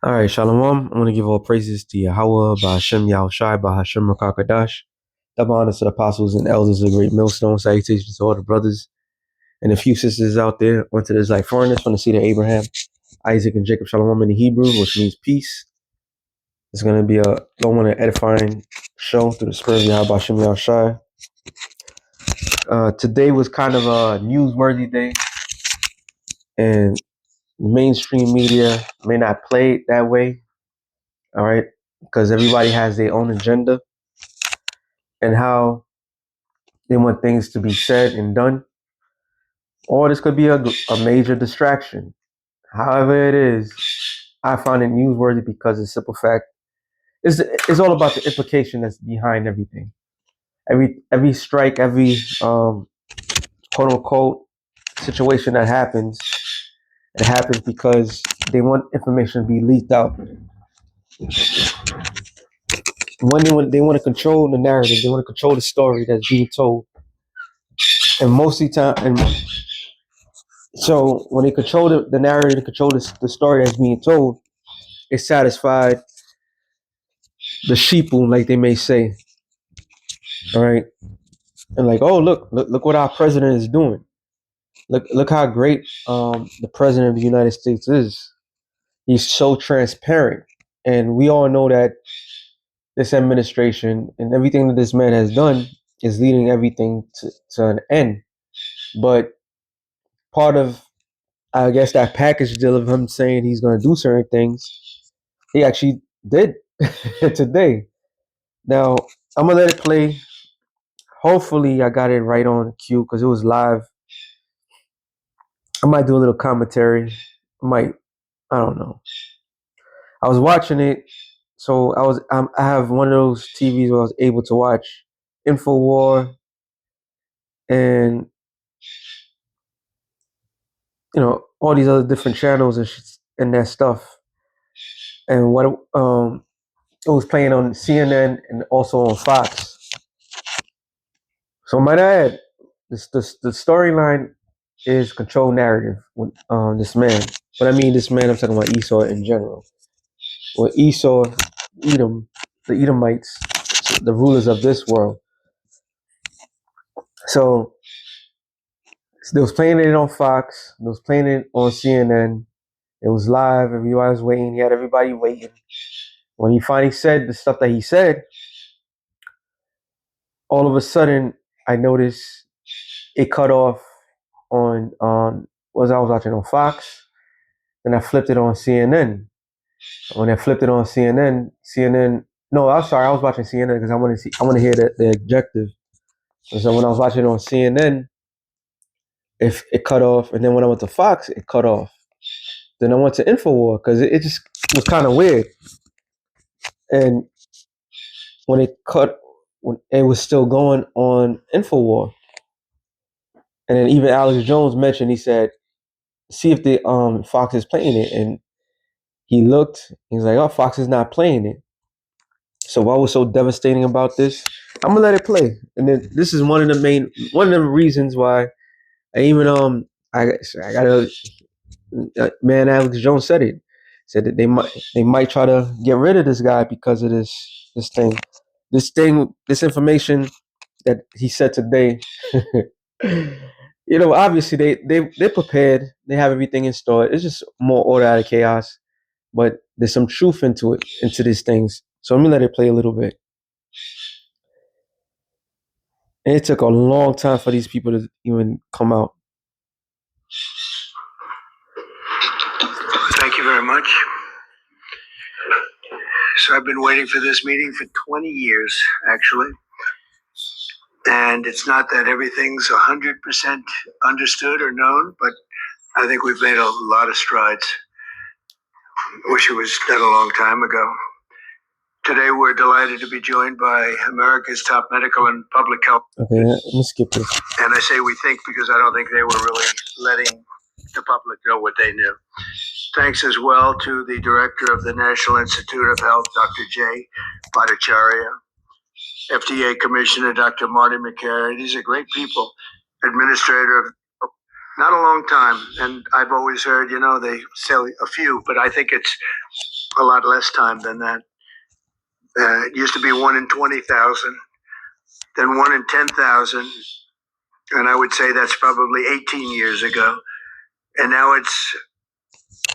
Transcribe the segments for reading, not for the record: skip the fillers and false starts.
All right, Shalom. I want to give all praises to Yahweh, Ba'ashem Yahushai, Ba'ashem Rakakadash. Double honors to the apostles and elders of the great millstone. Salutations to all the brothers and a few sisters out there. Went to this like foreigners from the seed of Abraham, Isaac, and Jacob. Shalom in the Hebrew, which means peace. It's going to be a long and edifying show through the spirit of Yahweh, Ba'ashem Yahushai. Today was kind of a newsworthy day, and mainstream media may not play it that way. All right, because everybody has their own agenda and how they want things to be said and done. Or this could be a major distraction. However it is, I find it newsworthy because the simple fact is all about the implication that's behind everything. Every strike, every quote unquote situation that happens, it happens because they want information to be leaked out. They want to control the narrative, they want to control the story that's being told. And most of the time, and so when they control the narrative, they control the story that's being told, it satisfied the sheeple, like they may say. All right. And like, oh look what our president is doing. Look how great the president of the United States is. He's so transparent. And we all know that this administration and everything that this man has done is leading everything to an end. But part of, I guess, that package deal of him saying he's going to do certain things, he actually did today. Now, I'm going to let it play. Hopefully, I got it right on cue because it was live. I might do a little commentary. I don't know. I was watching it, so I have one of those TVs where I was able to watch InfoWar and all these other different channels and that stuff. And what it was playing on CNN and also on Fox. So might I add, the storyline is controlled narrative with this man. But I mean this man, I'm talking about Esau in general. Well, Esau, Edom, the Edomites, the rulers of this world. So they was playing it on Fox. They was playing it on CNN. It was live. Everybody was waiting. He had everybody waiting. When he finally said the stuff that he said, all of a sudden I noticed it cut off on what I was watching on Fox. Then I flipped it on CNN. When I flipped it on CNN. No, I'm sorry, I was watching CNN because I want to hear the objective. And so when I was watching on CNN, if it cut off, and then when I went to Fox, it cut off. Then I went to Infowar because it just was kind of weird. And when it cut, when it was still going on Infowar, and then even Alex Jones mentioned, he said, "See if the Fox is playing it," and he looked. He's like, "Oh, Fox is not playing it." So what was so devastating about this? I'm gonna let it play, and then this is one of the reasons why I even I got a man. Alex Jones said that they might try to get rid of this guy because of this information that he said today. Obviously they're prepared. They have everything in store. It's just more order out of chaos, but there's some truth into these things. So let me let it play a little bit. And it took a long time for these people to even come out. Thank you very much. So I've been waiting for this meeting for 20 years, actually. And it's not that everything's 100% understood or known, but I think we've made a lot of strides. Wish it was done a long time ago. Today, we're delighted to be joined by America's top medical and public health. Okay, let me skip this. And I say we think because I don't think they were really letting the public know what they knew. Thanks as well to the director of the National Institute of Health, Dr. Jay Bhattacharya, FDA Commissioner, Dr. Marty McCary. These are great people. Administrator of not a long time. And I've always heard, they say a few, but I think it's a lot less time than that. It used to be 1 in 20,000, then 1 in 10,000, and I would say that's probably 18 years ago. And now it's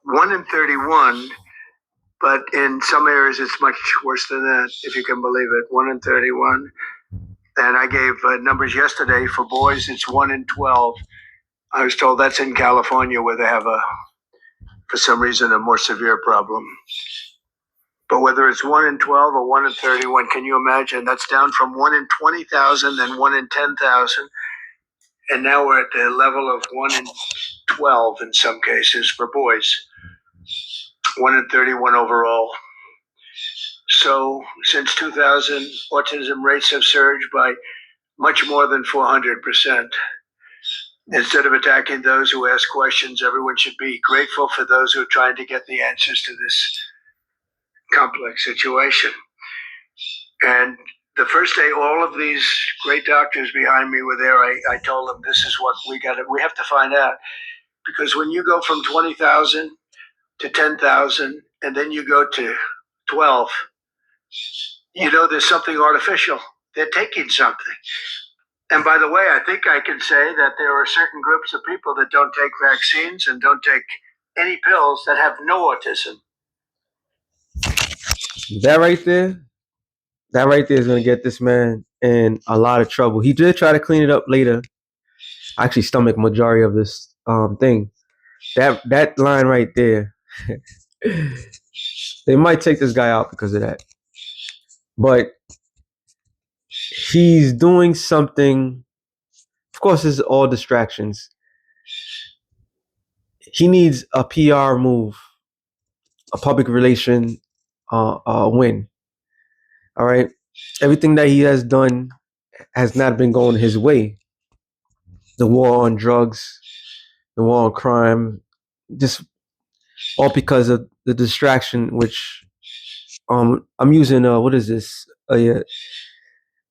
1 in 31, but in some areas it's much worse than that, if you can believe it. 1 in 31. And I gave numbers yesterday for boys, it's 1 in 12. I was told that's in California where they have for some reason, a more severe problem. But whether it's 1 in 12 or 1 in 31, can you imagine? That's down from 1 in 20,000, then 1 in 10,000. And now we're at the level of 1 in 12 in some cases for boys, 1 in 31 overall. So since 2000, autism rates have surged by much more than 400%. Instead of attacking those who ask questions, everyone should be grateful for those who are trying to get the answers to this complex situation. And the first day all of these great doctors behind me were there, I told them, this is what we have to find out. Because when you go from 20,000 to 10,000, and then you go to 12, there's something artificial. They're taking something. And by the way, I think I can say that there are certain groups of people that don't take vaccines and don't take any pills that have no autism. That right there is going to get this man in a lot of trouble. He did try to clean it up later. I actually stomach majority of this thing. That line right there, they might take this guy out because of that. But he's doing something. Of course, it's all distractions. He needs a PR move, a public relation win. All right. Everything that he has done has not been going his way. The war on drugs, the war on crime, just all because of the distraction. Which I'm using. What is this?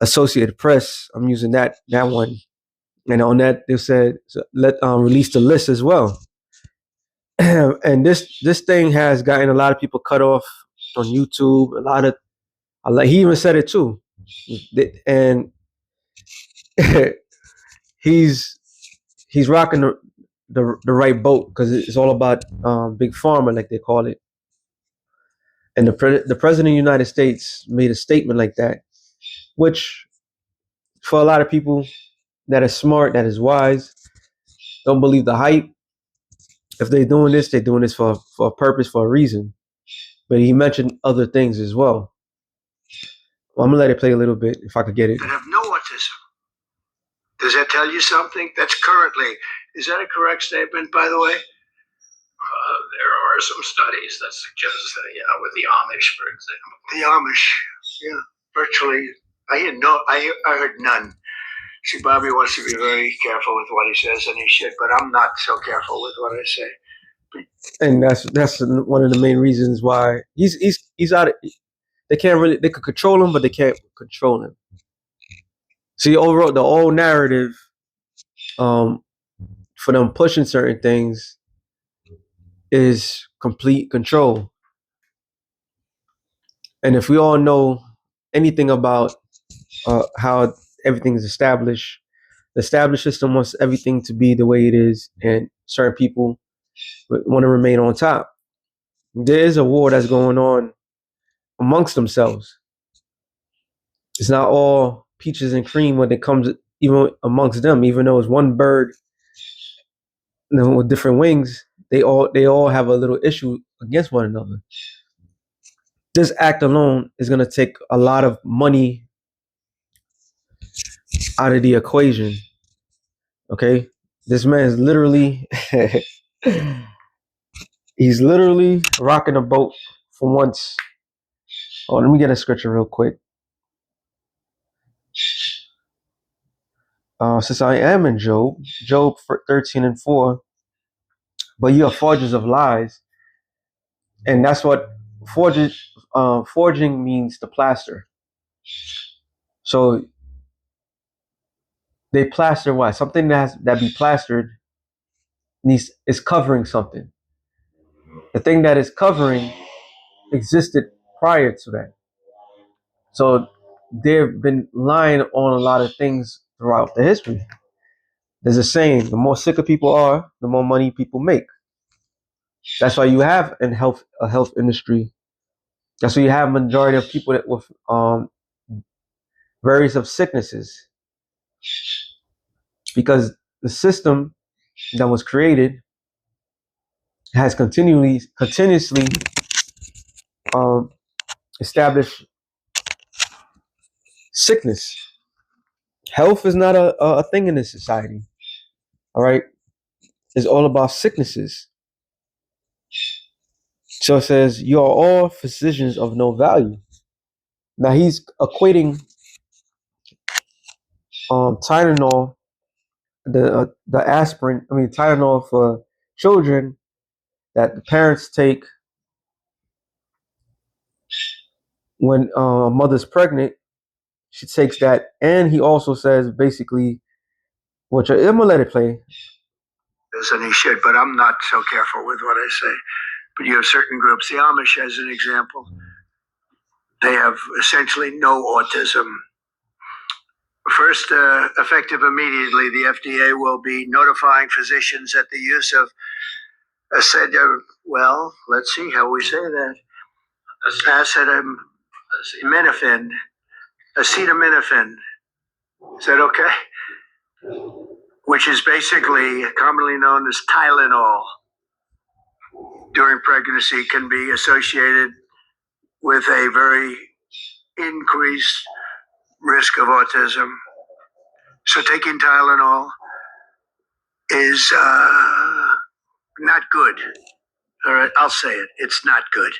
Associated Press. I'm using that one, and on that they said let release the list as well. And this thing has gotten a lot of people cut off on YouTube. He even said it too, and he's rocking the right boat because it's all about big pharma, like they call it. And the president of the United States made a statement like that, which for a lot of people that is smart, that is wise, don't believe the hype. If they're doing this, they're doing this for a purpose, for a reason. But he mentioned other things as well. I'm gonna let it play a little bit if I could get it. That have no autism. Does that tell you something? That's currently. Is that a correct statement, by the way? There are some studies that suggest that, with the Amish, for example. The Amish, yeah, virtually. I heard none. See, Bobby wants to be very careful with what he says, and he should, but I'm not so careful with what I say. And that's one of the main reasons why he's out of. They could control him, but they can't control him. See, overall, the whole narrative, for them pushing certain things, is complete control. And if we all know anything about how everything is established, the established system wants everything to be the way it is, and certain people want to remain on top. There is a war that's going on amongst themselves. It's not all peaches and cream when it comes even amongst them. Even though it's one bird, with different wings, they all have a little issue against one another. This act alone is going to take a lot of money out of the equation. Okay, this man is literally he's literally rocking a boat for once. Oh, let me get a scripture real quick. Since I am in Job 13:4, but you are forgers of lies, and that's what forging means, to plaster. So they plaster what? Something that be plastered is covering something. The thing that is covering existed prior to that. So they've been lying on a lot of things throughout the history. There's a saying: the more sicker people are, the more money people make. That's why you have a health industry. That's why you have majority of people that with various of sicknesses, because the system that was created has continuously um, established sickness. Health is not a thing in this society. All right, it's all about sicknesses. So it says you are all physicians of no value. Now he's equating Tylenol, the aspirin. I mean Tylenol for children that the parents take when a mother's pregnant. She takes that, and he also says basically, which I'm gonna let it play. And he should, but I'm not so careful with what I say. But you have certain groups, the Amish as an example, they have essentially no autism. First, effective immediately, the FDA will be notifying physicians that the use of well, let's see how we say that. Acetaminophen. Acetaminophen. Is that okay? Which is basically commonly known as Tylenol during pregnancy, can be associated with a very increased risk of autism. So taking Tylenol is not good. All right, I'll say it. It's not good.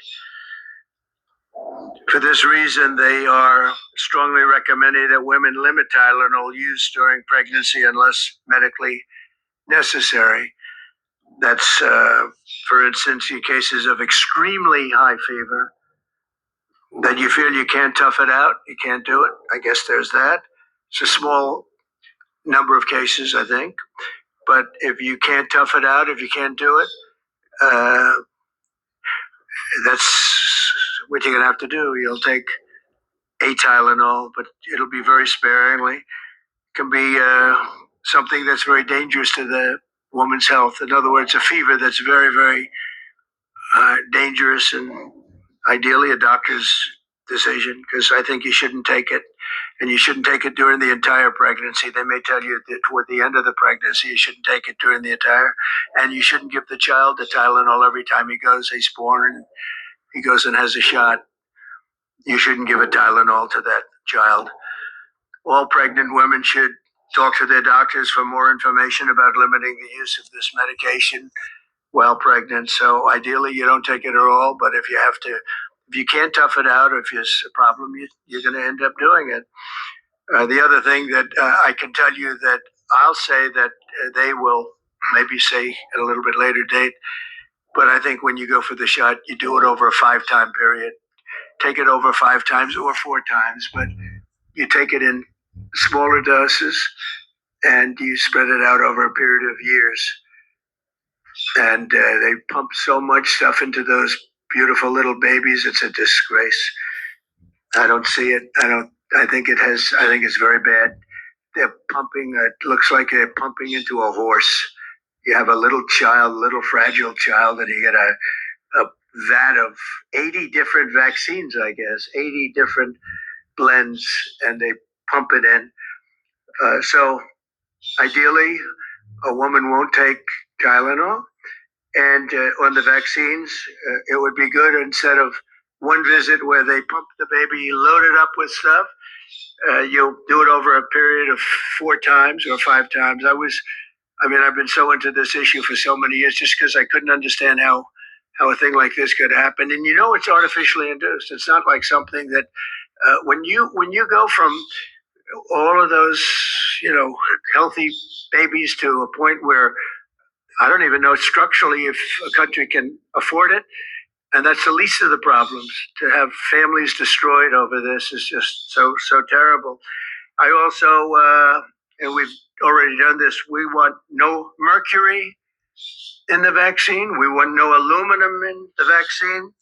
For this reason, they are strongly recommending that women limit Tylenol use during pregnancy unless medically necessary. That's, for instance, in cases of extremely high fever, that you feel you can't tough it out, you can't do it. I guess there's that. It's a small number of cases, I think. But if you can't tough it out, if you can't do it, that's what you're going to have to do. You'll take a Tylenol, but it'll be very sparingly. It can be something that's very dangerous to the woman's health. In other words, a fever that's very, very dangerous, and ideally a doctor's decision, because I think you shouldn't take it. And you shouldn't take it during the entire pregnancy. They may tell you that toward the end of the pregnancy, you shouldn't take it during the entire. And you shouldn't give the child the Tylenol every time he's born and he goes and has a shot. You shouldn't give a Tylenol to that child. All pregnant women should talk to their doctors for more information about limiting the use of this medication while pregnant. So ideally, you don't take it at all. But if you can't tough it out, or if there's a problem, you're going to end up doing it. The other thing that I can tell you that I'll say that they will maybe say at a little bit later date, but I think when you go for the shot, you do it over a 5-time period. Take it over 5 times or 4 times, but you take it in smaller doses and you spread it out over a period of years. And they pump so much stuff into those beautiful little babies. It's a disgrace. I don't see it. I think it's very bad. They're pumping, it looks like they're pumping into a horse. You have a little fragile child, and you get a vat of 80 different vaccines, I guess, 80 different blends, and they pump it in. So ideally, a woman won't take Tylenol. And on the vaccines, it would be good, instead of one visit where they pump the baby, load it up with stuff, you'll do it over a period of 4 times or 5 times. I've been so into this issue for so many years, just because I couldn't understand how a thing like this could happen. And it's artificially induced. It's not like something that when you go from all of those healthy babies to a point where I don't even know structurally if a country can afford it. And that's the least of the problems. To have families destroyed over this is just so terrible. I also, and we've already done this, we want no mercury in the vaccine. We want no aluminum in the vaccine.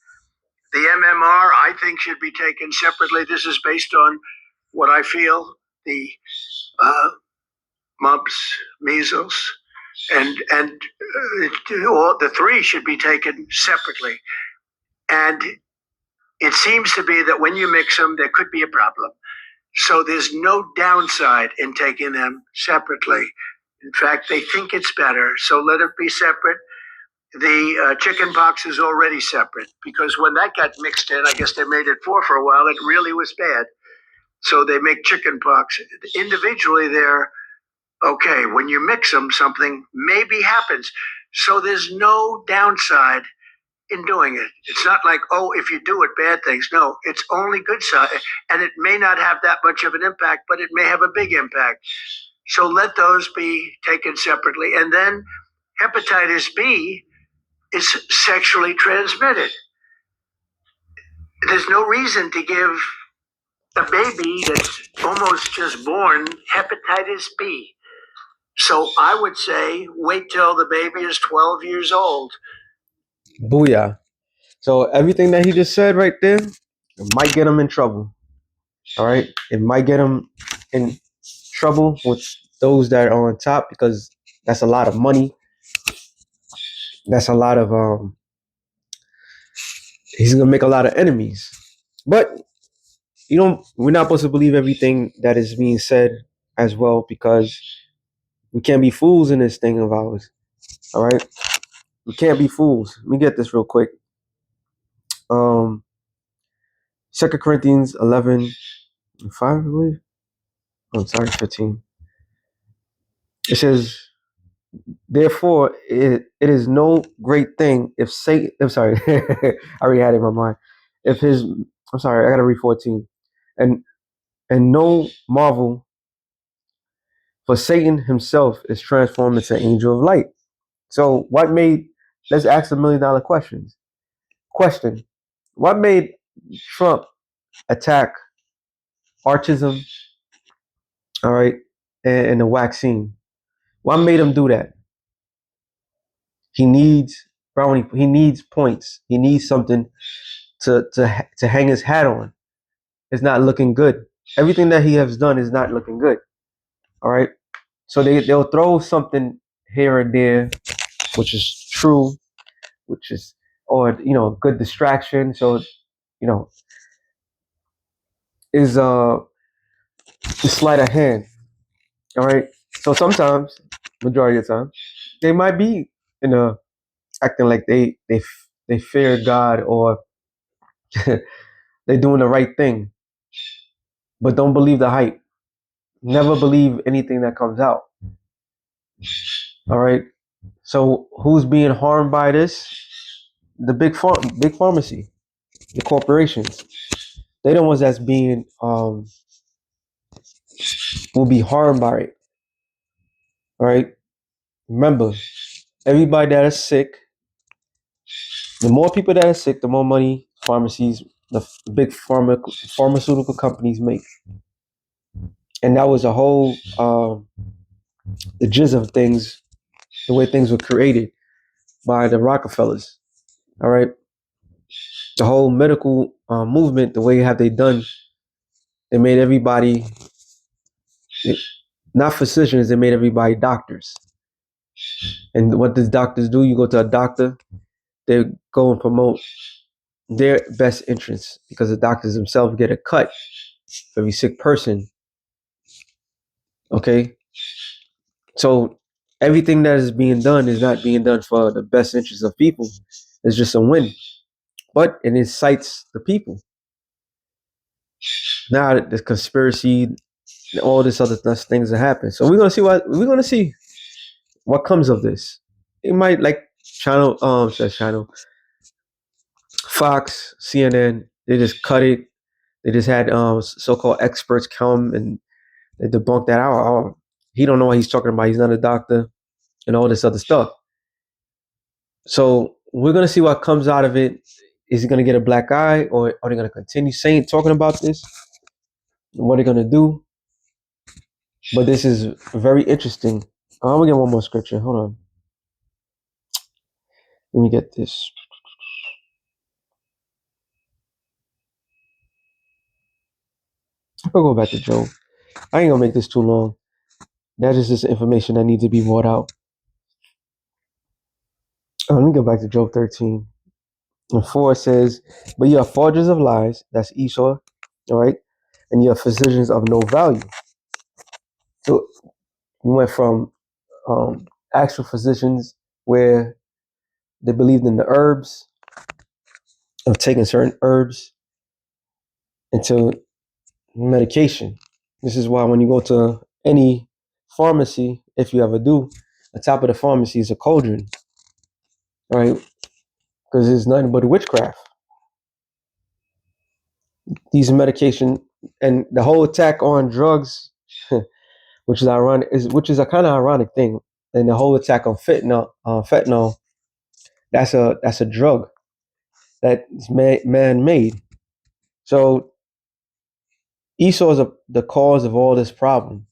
The MMR, I think, should be taken separately. This is based on what I feel. The mumps, measles, and all the three should be taken separately. And it seems to be that when you mix them, there could be a problem. So there's no downside in taking them separately. In fact, they think it's better, so let it be separate. The chicken pox is already separate because when that got mixed in, I guess they made it four for a while. It really was bad. So they make chicken pox individually. They're okay. When you mix them, something maybe happens. So there's no downside in doing it. It's not like, oh, if you do it, bad things. No, it's only good side. And it may not have that much of an impact, but it may have a big impact. So let those be taken separately. And then hepatitis B is sexually transmitted. There's no reason to give a baby that's almost just born hepatitis B. So I would say wait till the baby is 12 years old. Booyah. So everything that he just said right there, it might get him in trouble. All right. It might get him in trouble with those that are on top because that's a lot of money. That's a lot of he's gonna make a lot of enemies. But we're not supposed to believe everything that is being said as well because we can't be fools in this thing of ours. All right. We can't be fools. Let me get this real quick. 2 Corinthians 11:5, I believe. Oh, sorry, 15. It says, therefore, it is no great thing if Satan, I'm sorry, I already had it in my mind. I'm sorry, I got to read 14. And no marvel, for Satan himself is transformed into an angel of light. So let's ask $1 million questions. Question, what made Trump attack archism, all right, and the vaccine? What made him do that? He needs Brownie. He needs points. He needs something to hang his hat on. It's not looking good. Everything that he has done is not looking good. All right. So they'll throw something here and there, which is true, which is or good distraction. So is sleight of hand. All right. So sometimes, majority of the time, they might be in a acting like they fear God or they're doing the right thing, but don't believe the hype. Never believe anything that comes out. All right. So who's being harmed by this? The big pharmacy, the corporations. They're the ones that's being will be harmed by it. All right. Remember, everybody that is sick, the more people that are sick, the more money pharmacies, the big pharmaceutical companies make. And that was a whole the gist of things, the way things were created by the Rockefellers. All right. The whole medical movement, the way have they done, they made everybody not physicians, they made everybody doctors. And what does doctors do? You go to a doctor, they go and promote their best interests because the doctors themselves get a cut for every sick person. Okay. So everything that is being done is not being done for the best interest of people. It's just a win. But it incites the people. Now the conspiracy, all this other things that happen. So we're gonna see what comes of this. It might like channel Fox, CNN, they just cut it. They just had so-called experts come and they debunked that out. Oh, he don't know what he's talking about. He's not a doctor and all this other stuff. So we're gonna see what comes out of it. Is he gonna get a black eye, or are they gonna continue talking about this? What are they gonna do? But this is very interesting. I'm gonna get one more scripture. Hold on. Let me get this. We'll go back to Job. I ain't gonna make this too long. That is just information that needs to be brought out. Let me go back to Job 13. And 4 says, but you are forgers of lies, that's Esau, all right? And you are physicians of no value. So we went from actual physicians where they believed in the herbs, of taking certain herbs, into medication. This is why when you go to any pharmacy, if you ever do, the top of the pharmacy is a cauldron, right? Because it's nothing but witchcraft. These medication and the whole attack on drugs, which is ironic, which is a kind of ironic thing, and the whole attack on fentanyl, that's a drug that's man-made. So Esau is the cause of all this problem,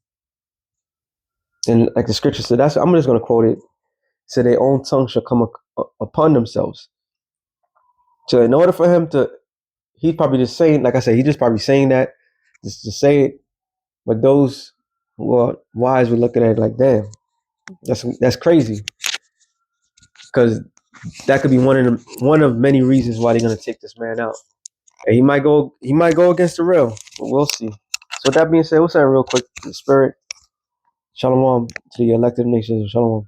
and like the scripture said, I'm just going to quote it. So their own tongue shall come upon themselves. So in order for him to, he's probably just saying, like I said, he's just probably saying that just to say it. But those who are wise would look at it like, damn, that's crazy, because that could be one of many reasons why they're gonna take this man out. And he might go against the rail, but we'll see. So with that being said, we'll say real quick, the spirit, shalom to the elected nations, shalom.